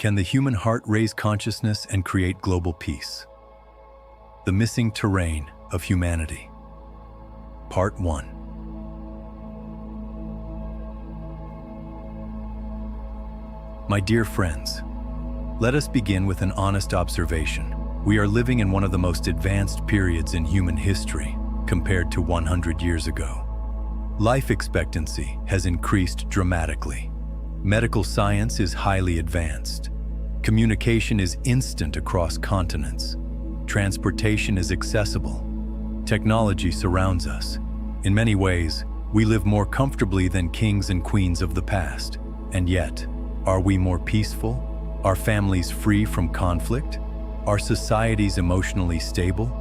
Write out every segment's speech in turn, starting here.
Can the human heart raise consciousness and create global peace? The missing terrain of humanity. Part 1. My dear friends, let us begin with an honest observation. We are living in one of the most advanced periods in human history compared to 100 years ago. Life expectancy has increased dramatically. Medical science is highly advanced. Communication is instant across continents. Transportation is accessible. Technology surrounds us. In many ways, we live more comfortably than kings and queens of the past. And yet, are we more peaceful? Are families free from conflict? Are societies emotionally stable?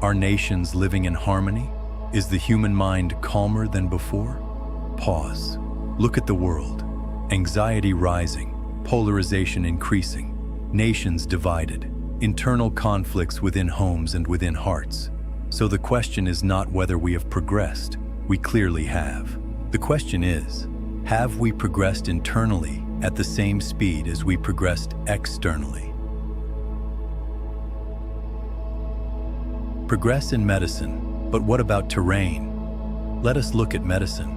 Are nations living in harmony? Is the human mind calmer than before? Pause. Look at the world. Anxiety rising, polarization increasing, nations divided, internal conflicts within homes and within hearts. So the question is not whether we have progressed. We clearly have. The question is, have we progressed internally at the same speed as we progressed externally? Progress in medicine, but what about terrain? Let us look at medicine.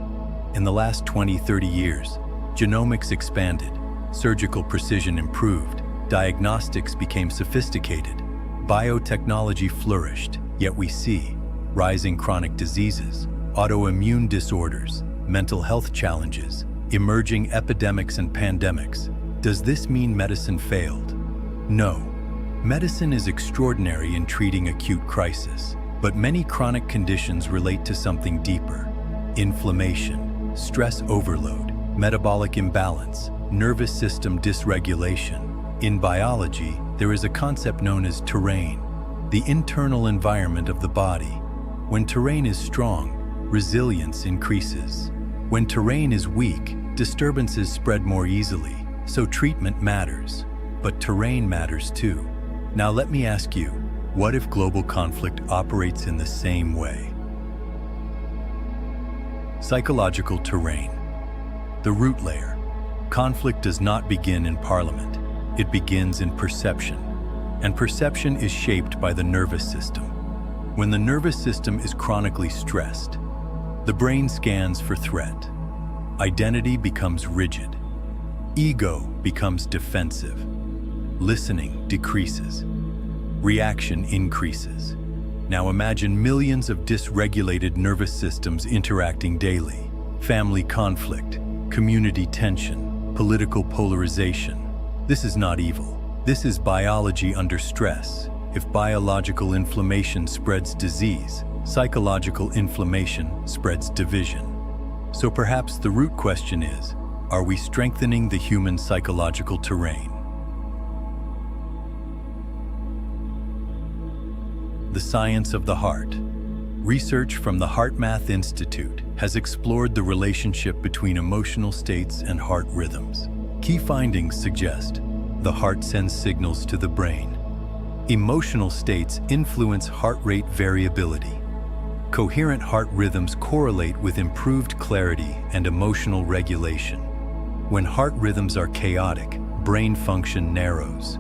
In the last 20-30 years, genomics expanded, surgical precision improved, diagnostics became sophisticated, biotechnology flourished, yet we see rising chronic diseases, autoimmune disorders, mental health challenges, emerging epidemics and pandemics. Does this mean medicine failed? No. Medicine is extraordinary in treating acute crisis, but many chronic conditions relate to something deeper: inflammation, stress overload, metabolic imbalance, nervous system dysregulation. In biology, there is a concept known as terrain, the internal environment of the body. When terrain is strong, resilience increases. When terrain is weak, disturbances spread more easily, so treatment matters. But terrain matters too. Now let me ask you, what if global conflict operates in the same way? Psychological terrain. The root layer. Conflict does not begin in parliament. It begins in perception. And perception is shaped by the nervous system. When the nervous system is chronically stressed, the brain scans for threat. Identity becomes rigid. Ego becomes defensive. Listening decreases. Reaction increases. Now imagine millions of dysregulated nervous systems interacting daily. Family conflict, community tension, political polarization. This is not evil. This is biology under stress. If biological inflammation spreads disease, psychological inflammation spreads division. So perhaps the root question is, are we strengthening the human psychological terrain? The science of the heart. Research from the HeartMath Institute has explored the relationship between emotional states and heart rhythms. Key findings suggest the heart sends signals to the brain. Emotional states influence heart rate variability. Coherent heart rhythms correlate with improved clarity and emotional regulation. When heart rhythms are chaotic, brain function narrows.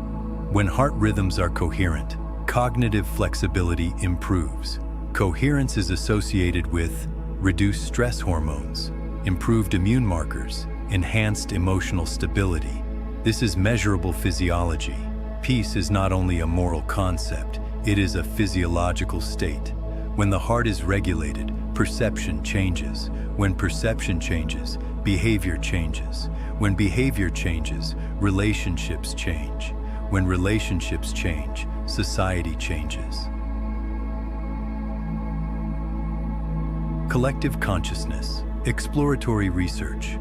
When heart rhythms are coherent, cognitive flexibility improves. Coherence is associated with reduced stress hormones, improved immune markers, enhanced emotional stability. This is measurable physiology. Peace is not only a moral concept, it is a physiological state. When the heart is regulated, perception changes. When perception changes, behavior changes. When behavior changes, relationships change. When relationships change, society changes. Collective consciousness. Exploratory research.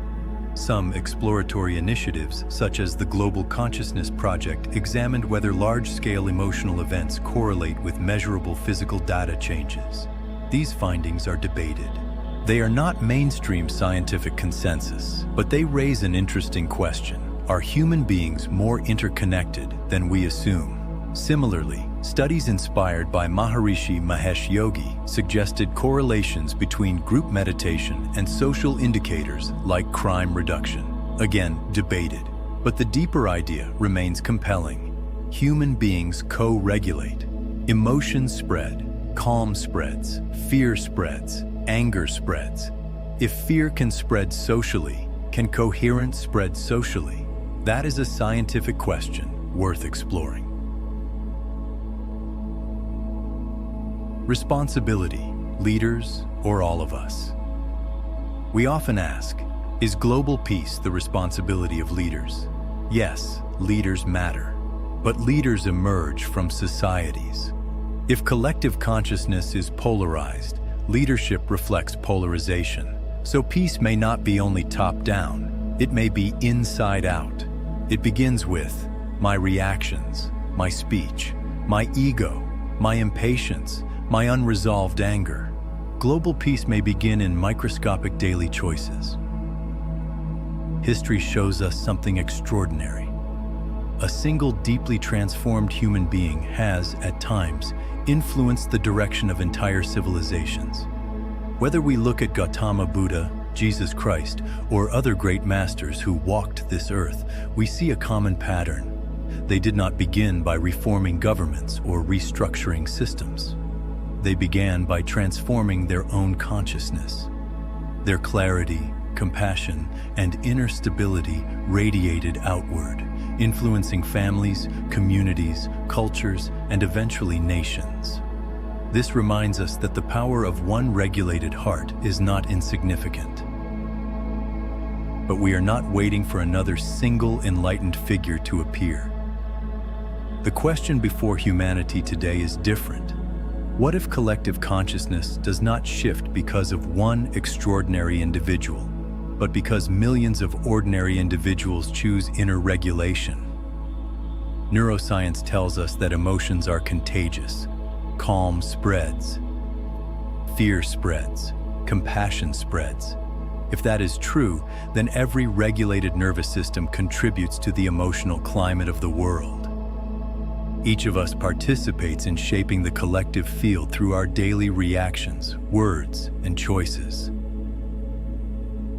Some exploratory initiatives, such as the Global Consciousness Project, examined whether large-scale emotional events correlate with measurable physical data changes. These findings are debated. They are not mainstream scientific consensus, but they raise an interesting question. Are human beings more interconnected than we assume? Similarly, studies inspired by Maharishi Mahesh Yogi suggested correlations between group meditation and social indicators like crime reduction. Again, debated. But the deeper idea remains compelling. Human beings co-regulate. Emotions spread, calm spreads, fear spreads, anger spreads. If fear can spread socially, can coherence spread socially? That is a scientific question worth exploring. Responsibility, leaders, or all of us? We often ask, is global peace the responsibility of leaders? Yes, leaders matter, but leaders emerge from societies. If collective consciousness is polarized, leadership reflects polarization. So peace may not be only top-down, it may be inside-out. It begins with my reactions, my speech, my ego, my impatience, my unresolved anger. Global peace may begin in microscopic daily choices. History shows us something extraordinary. A single deeply transformed human being has, at times, influenced the direction of entire civilizations. Whether we look at Gautama Buddha, Jesus Christ, or other great masters who walked this earth, we see a common pattern. They did not begin by reforming governments or restructuring systems. They began by transforming their own consciousness. Their clarity, compassion, and inner stability radiated outward, influencing families, communities, cultures, and eventually nations. This reminds us that the power of one regulated heart is not insignificant. But we are not waiting for another single enlightened figure to appear. The question before humanity today is different. What if collective consciousness does not shift because of one extraordinary individual, but because millions of ordinary individuals choose inner regulation? Neuroscience tells us that emotions are contagious. Calm spreads, fear spreads, compassion spreads. If that is true, then every regulated nervous system contributes to the emotional climate of the world. Each of us participates in shaping the collective field through our daily reactions, words, and choices.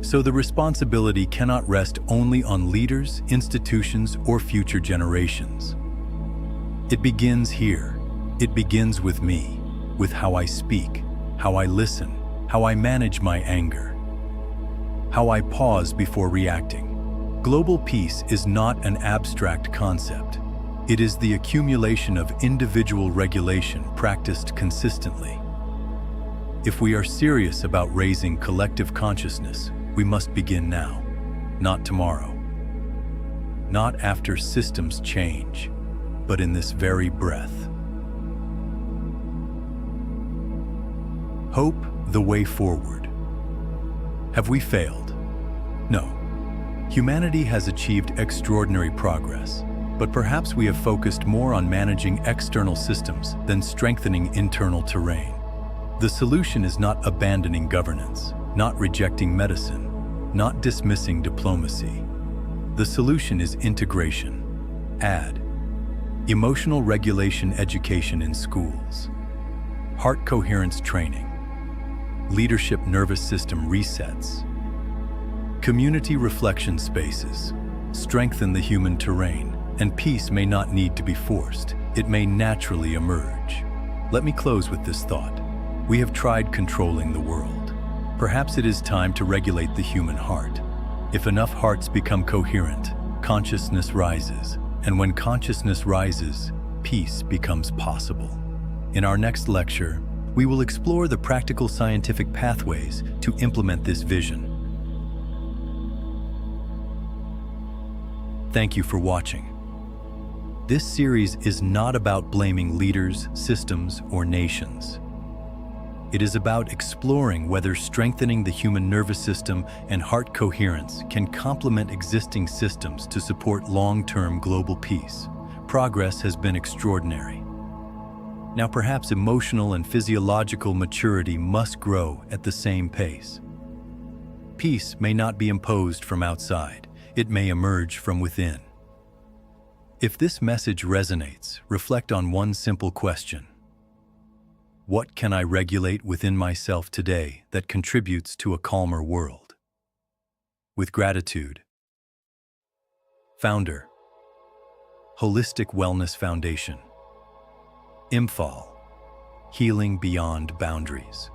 So the responsibility cannot rest only on leaders, institutions, or future generations. It begins here. It begins with me, with how I speak, how I listen, how I manage my anger, how I pause before reacting. Global peace is not an abstract concept. It is the accumulation of individual regulation practiced consistently. If we are serious about raising collective consciousness, we must begin now, not tomorrow. Not after systems change, but in this very breath. Hope, the way forward. Have we failed? No. Humanity has achieved extraordinary progress, but perhaps we have focused more on managing external systems than strengthening internal terrain. The solution is not abandoning governance, not rejecting medicine, not dismissing diplomacy. The solution is integration. Add emotional regulation education in schools, heart coherence training, leadership nervous system resets, community reflection spaces, strengthen the human terrain, and peace may not need to be forced. It may naturally emerge. Let me close with this thought. We have tried controlling the world. Perhaps it is time to regulate the human heart. If enough hearts become coherent, consciousness rises, and when consciousness rises, peace becomes possible. In our next lecture, we will explore the practical scientific pathways to implement this vision. Thank you for watching. This series is not about blaming leaders, systems, or nations. It is about exploring whether strengthening the human nervous system and heart coherence can complement existing systems to support long-term global peace. Progress has been extraordinary. Now perhaps emotional and physiological maturity must grow at the same pace. Peace may not be imposed from outside. It may emerge from within. If this message resonates, reflect on one simple question. What can I regulate within myself today that contributes to a calmer world? With gratitude, Founder, Holistic Wellness Foundation. Imphal, Healing Beyond Boundaries.